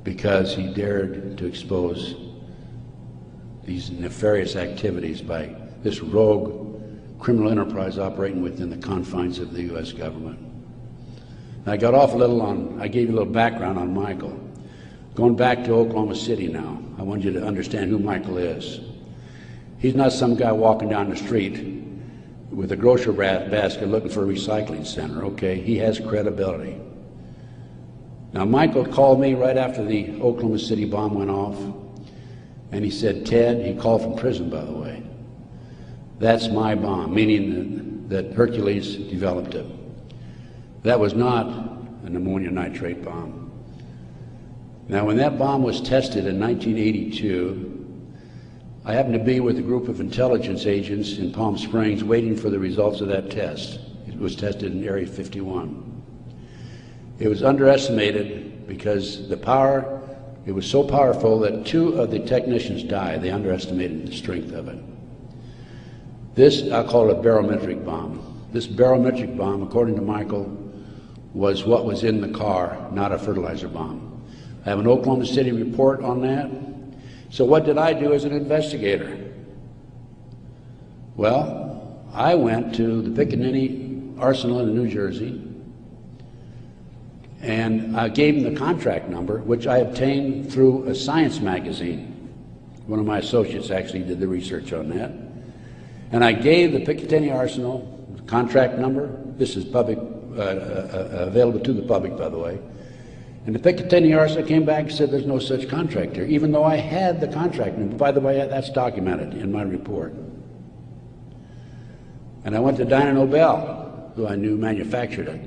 [SPEAKER 2] because he dared to expose these nefarious activities by this rogue criminal enterprise operating within the confines of the U.S. government. I got off a little I gave you a little background on Michael. Going back to Oklahoma City now, I want you to understand who Michael is. He's not some guy walking down the street with a grocery basket looking for a recycling center, okay? He has credibility. Now, Michael called me right after the Oklahoma City bomb went off, and he said, Ted, he called from prison, by the way, that's my bomb, meaning that Hercules developed it. That was not an ammonium nitrate bomb. Now, when that bomb was tested in 1982, I happened to be with a group of intelligence agents in Palm Springs waiting for the results of that test. It was tested in Area 51. It was underestimated because the power, it was so powerful that 2 of the technicians died. They underestimated the strength of it. This, I'll call it a barometric bomb. This barometric bomb, according to Michael, was what was in the car, not a fertilizer bomb. I have an Oklahoma City report on that. So what did I do as an investigator? Well, I went to the Pickaninny Arsenal in New Jersey, and I gave him the contract number, which I obtained through a science magazine. One of my associates actually did the research on that. And I gave the Picatinny Arsenal the contract number. This is public, available to the public, by the way. And the Picatinny Arsenal came back and said there's no such contract here, even though I had the contract number. By the way, that's documented in my report. And I went to Dyno Nobel, who I knew manufactured it,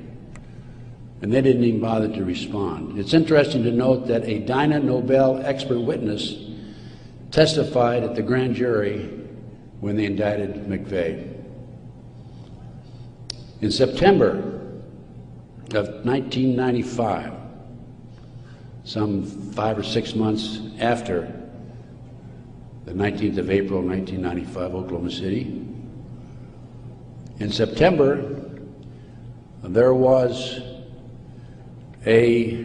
[SPEAKER 2] and they didn't even bother to respond. It's interesting to note that a Dyno Nobel expert witness testified at the grand jury when they indicted McVeigh. In September of 1995, some 5 or 6 months after the 19th of April, 1995, Oklahoma City, in September, there was I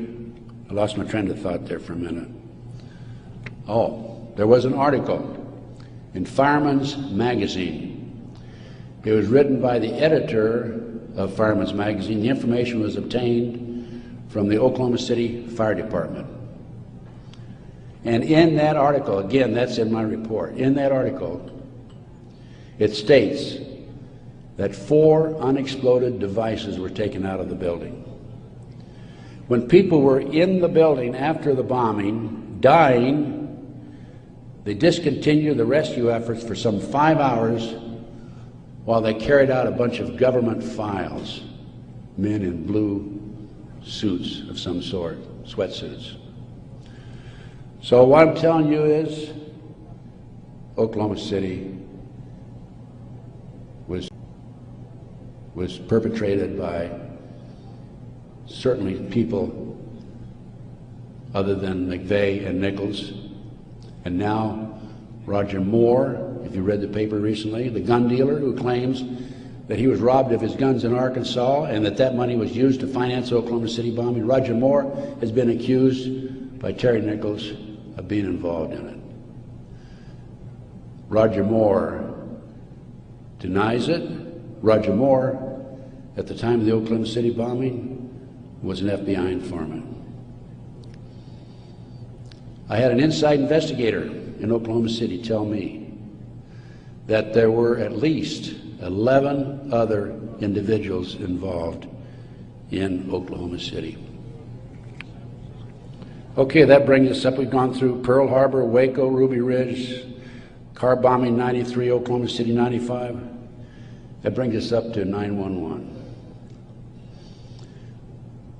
[SPEAKER 2] lost my train of thought there for a minute. There was an article in Fireman's Magazine. It was written by the editor of Fireman's Magazine. The information was obtained from the Oklahoma City Fire Department. And in that article, again, that's in my report, in that article, it states that 4 unexploded devices were taken out of the building. When people were in the building after the bombing, dying, they discontinued the rescue efforts for some 5 hours while they carried out a bunch of government files, men in blue suits of some sort, sweatsuits. So what I'm telling you is, Oklahoma City was perpetrated by certainly people other than McVeigh and Nichols, and now Roger Moore, if you read the paper recently, the gun dealer who claims that he was robbed of his guns in Arkansas and that money was used to finance the Oklahoma City bombing. Roger Moore has been accused by Terry Nichols of being involved in it. Roger Moore denies it. Roger Moore, at the time of the Oklahoma City bombing, was an FBI informant. I had an inside investigator in Oklahoma City tell me that there were at least 11 other individuals involved in Oklahoma City. Okay, that brings us up. We've gone through Pearl Harbor, Waco, Ruby Ridge, car bombing 93, Oklahoma City 95. That brings us up to 9/11.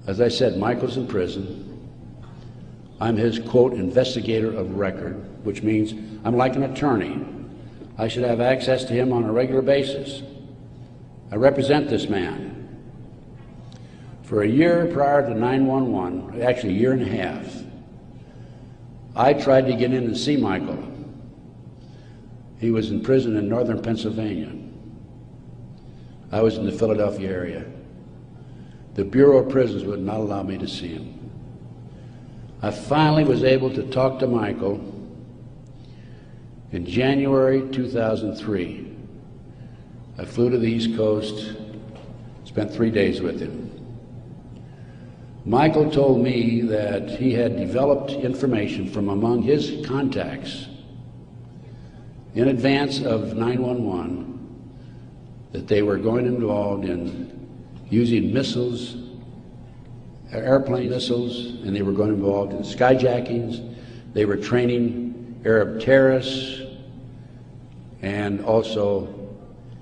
[SPEAKER 2] As I said, Michael's in prison. I'm his, quote, investigator of record, which means I'm like an attorney. I should have access to him on a regular basis. I represent this man. For a year prior to 9/11, actually a year and a half, I tried to get in and see Michael. He was in prison in northern Pennsylvania. I was in the Philadelphia area. The Bureau of Prisons would not allow me to see him. I finally was able to talk to Michael in January 2003. I flew to the East Coast, spent 3 days with him. Michael told me that he had developed information from among his contacts in advance of 9/11 that they were going involved in using missiles, airplane missiles, and they were going involved in skyjackings. They were training Arab terrorists, and also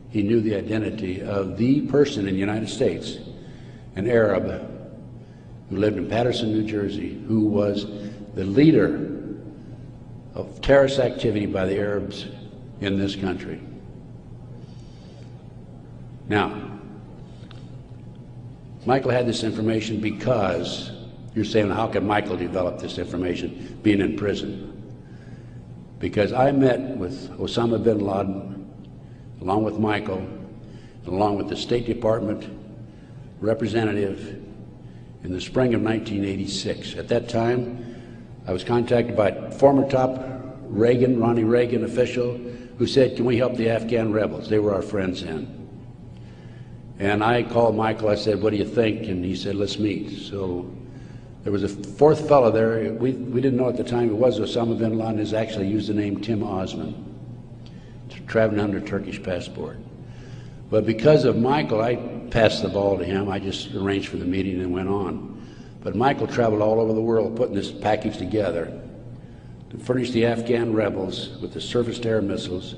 [SPEAKER 2] he knew the identity of the person in the United States, an Arab who lived in Paterson, New Jersey, who was the leader of terrorist activity by the Arabs in this country. Now, Michael had this information because, you're saying, how can Michael develop this information being in prison? Because I met with Osama bin Laden, along with Michael, and along with the State Department representative in the spring of 1986. At that time, I was contacted by a former top Ronnie Reagan official who said, can we help the Afghan rebels? They were our friends then. And I called Michael, I said, what do you think? And he said, let's meet. So there was a fourth fellow there. We didn't know at the time it was Osama bin Laden. Has actually used the name Tim Osman, traveling under Turkish passport. But because of Michael, I passed the ball to him. I just arranged for the meeting and went on. But Michael traveled all over the world putting this package together to furnish the Afghan rebels with the surface-to-air missiles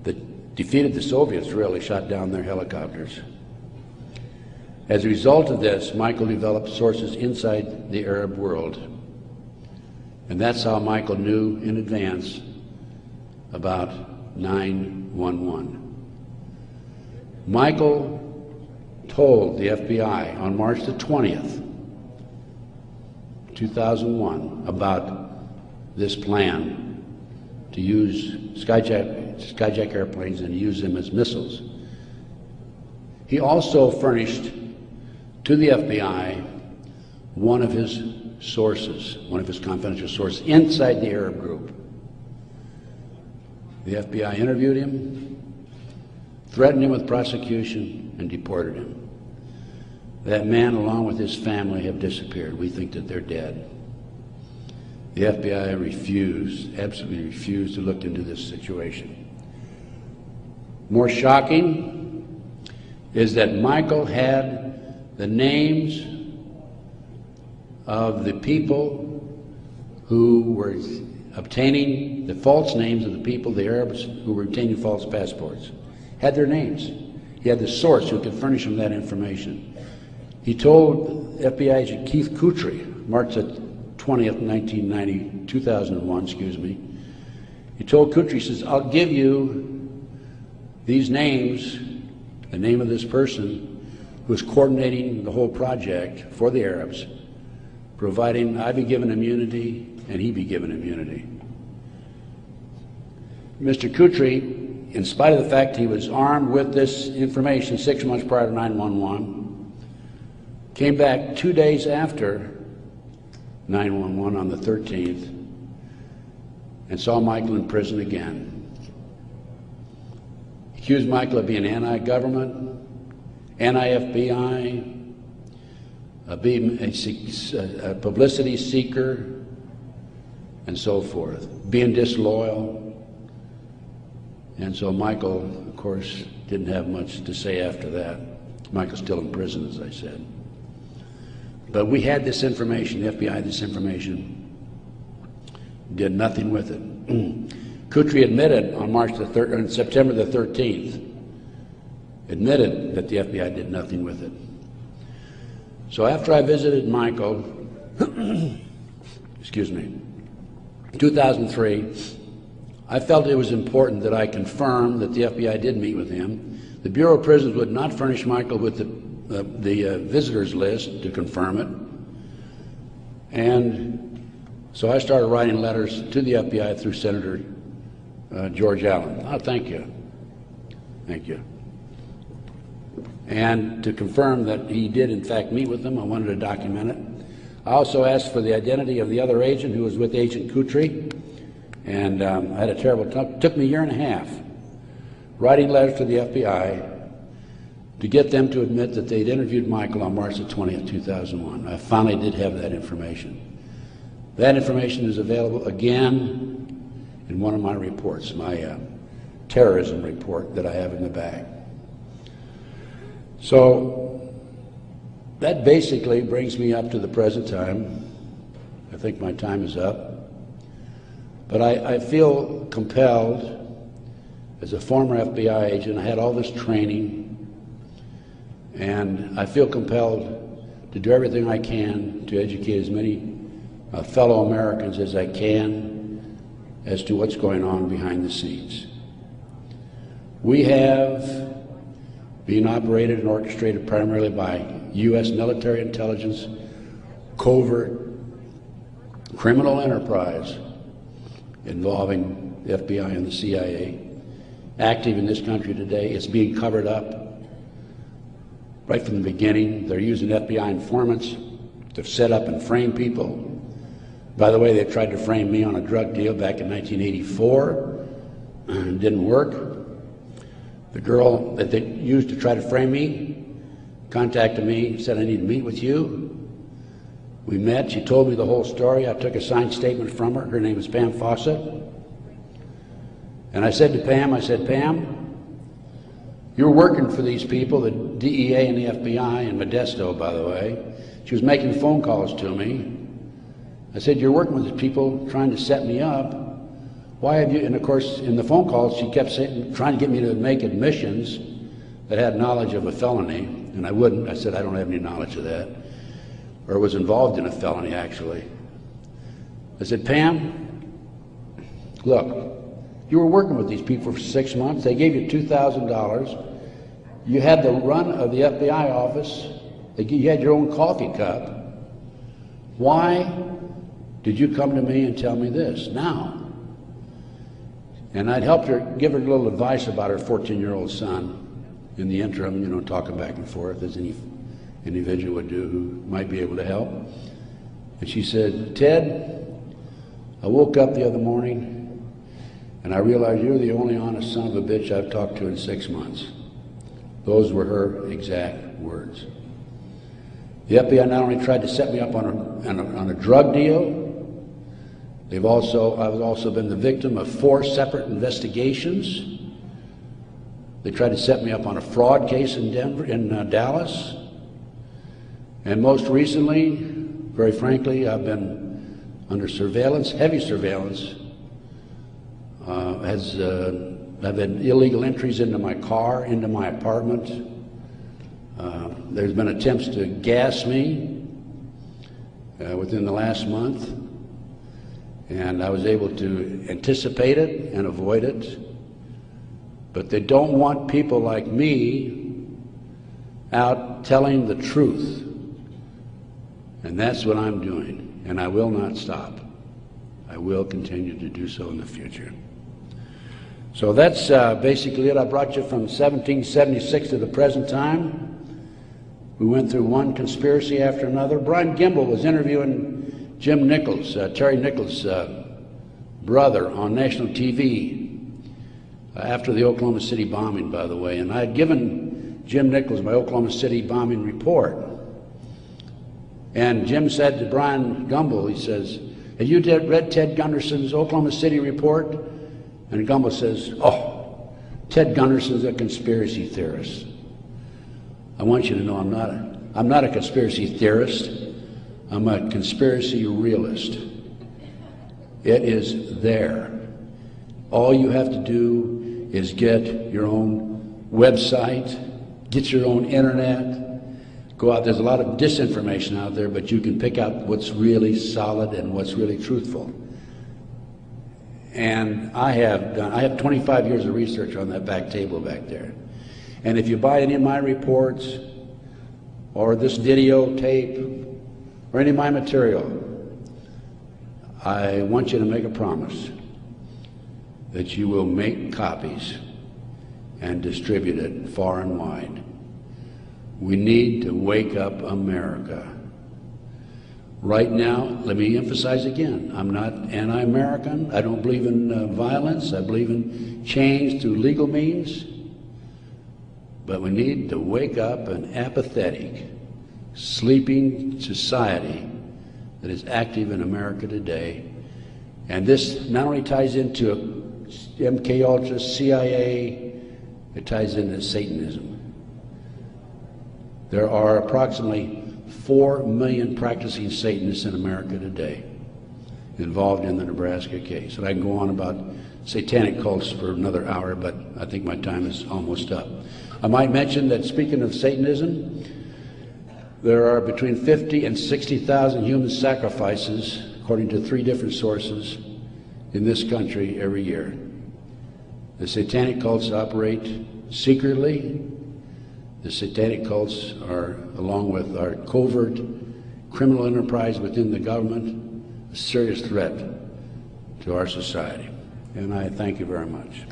[SPEAKER 2] that defeated the Soviets, really, shot down their helicopters. As a result of this, Michael developed sources inside the Arab world. And that's how Michael knew in advance about 911. Michael told the FBI on March the 20th, 2001, about this plan to use skyjack airplanes and use them as missiles. He also furnished to the FBI one of his sources, one of his confidential sources inside the Arab group. The FBI interviewed him, threatened him with prosecution, and deported him. That man, along with his family, have disappeared. We think that they're dead. The FBI refused, absolutely refused, to look into this situation. More shocking is that Michael had the names of the people who were obtaining the false names of the people, the Arabs who were obtaining false passports. Had their names. He had the source who could furnish him that information. He told FBI agent Keith Kutry, March 20th, 2001, excuse me. He told Kutry, he says, I'll give you these names, the name of this person who is coordinating the whole project for the Arabs, providing I be given immunity and he be given immunity. Mr. Kutry, in spite of the fact he was armed with this information 6 months prior to 9/11, came back 2 days after 9/11 on the 13th and saw Michael in prison again. Accused Michael of being anti-government, anti-FBI, being a publicity seeker, and so forth, being disloyal. And so Michael, of course, didn't have much to say after that. Michael's still in prison, as I said. But we had this information, the FBI had this information, did nothing with it. Kutry admitted on September the 13th, admitted that the FBI did nothing with it. So after I visited Michael, excuse me, in 2003, I felt it was important that I confirm that the FBI did meet with him. The Bureau of Prisons would not furnish Michael with the visitors list to confirm it. And so I started writing letters to the FBI through Senator George Allen. Oh, thank you. Thank you. And to confirm that he did in fact meet with them, I wanted to document it. I also asked for the identity of the other agent who was with Agent Kutry. And I had a terrible time. It took me a year and a half writing letters to the FBI to get them to admit that they'd interviewed Michael on March the 20th, 2001. I finally did have that information. That information is available again in one of my reports, my terrorism report that I have in the bag. So that basically brings me up to the present time. I think my time is up. But I feel compelled, as a former FBI agent, I had all this training, and I feel compelled to do everything I can to educate as many fellow Americans as I can as to what's going on behind the scenes. We have been operated and orchestrated primarily by U.S. military intelligence, covert criminal enterprise involving the FBI and the CIA, active in this country today. It's being covered up right from the beginning. They're using FBI informants to set up and frame people. By the way, they tried to frame me on a drug deal back in 1984, and it didn't work. The girl that they used to try to frame me contacted me, said, I need to meet with you. We met, she told me the whole story. I took a signed statement from her. Her name is Pam Fawcett. And I said to Pam, Pam, you're working for these people, the DEA and the FBI, in Modesto, by the way. She was making phone calls to me. I said, you're working with these people trying to set me up. Why have you, and of course, in the phone calls, she kept saying, trying to get me to make admissions that had knowledge of a felony, and I wouldn't. I said, I don't have any knowledge of that. Or was involved in a felony, actually. I said, Pam, look, You were working with these people for 6 months. They gave you $2,000. You had the run of the FBI office. You had your own coffee cup. Why did you come to me and tell me this now? And I'd helped her, give her a little advice about her 14-year-old son in the interim, you know, talking back and forth as any individual would do who might be able to help. And she said, Ted, I woke up the other morning and I realized you're the only honest son of a bitch I've talked to in 6 months. Those were her exact words. The FBI not only tried to set me up on a drug deal, I've also been the victim of 4 separate investigations. They tried to set me up on a fraud case in Dallas. And most recently, very frankly, I've been under surveillance, heavy surveillance. I've had illegal entries into my car, into my apartment. There's been attempts to gas me within the last month, and I was able to anticipate it and avoid it. But they don't want people like me out telling the truth. And that's what I'm doing, and I will not stop. I will continue to do so in the future. So that's basically it. I brought you from 1776 to the present time. We went through one conspiracy after another. Brian Gimble was interviewing Jim Nichols, Terry Nichols' brother, on national TV after the Oklahoma City bombing, by the way. And I had given Jim Nichols my Oklahoma City bombing report. And Jim said to Brian Gumble, he says, have you read Ted Gunderson's Oklahoma City report? And Gumble says, oh, Ted Gunderson's a conspiracy theorist. I want you to know I'm not a conspiracy theorist. I'm a conspiracy realist. It is there. All you have to do is get your own website, get your own internet, go out. There's a lot of disinformation out there, but you can pick out what's really solid and what's really truthful. And I have 25 years of research on that back table back there. And if you buy any of my reports or this videotape or any of my material, I want you to make a promise that you will make copies and distribute it far and wide. We need to wake up America. Right now, let me emphasize again, I'm not anti-American. I don't believe in violence. I believe in change through legal means. But we need to wake up an apathetic, sleeping society that is active in America today. And this not only ties into MK Ultra, CIA, it ties into Satanism. There are approximately 4 million practicing Satanists in America today involved in the Nebraska case. And I can go on about satanic cults for another hour, but I think my time is almost up. I might mention that, speaking of Satanism, there are between 50 and 60,000 human sacrifices, according to 3 different sources, in this country every year. The satanic cults operate secretly. The satanic cults are, along with our covert criminal enterprise within the government, a serious threat to our society. And I thank you very much.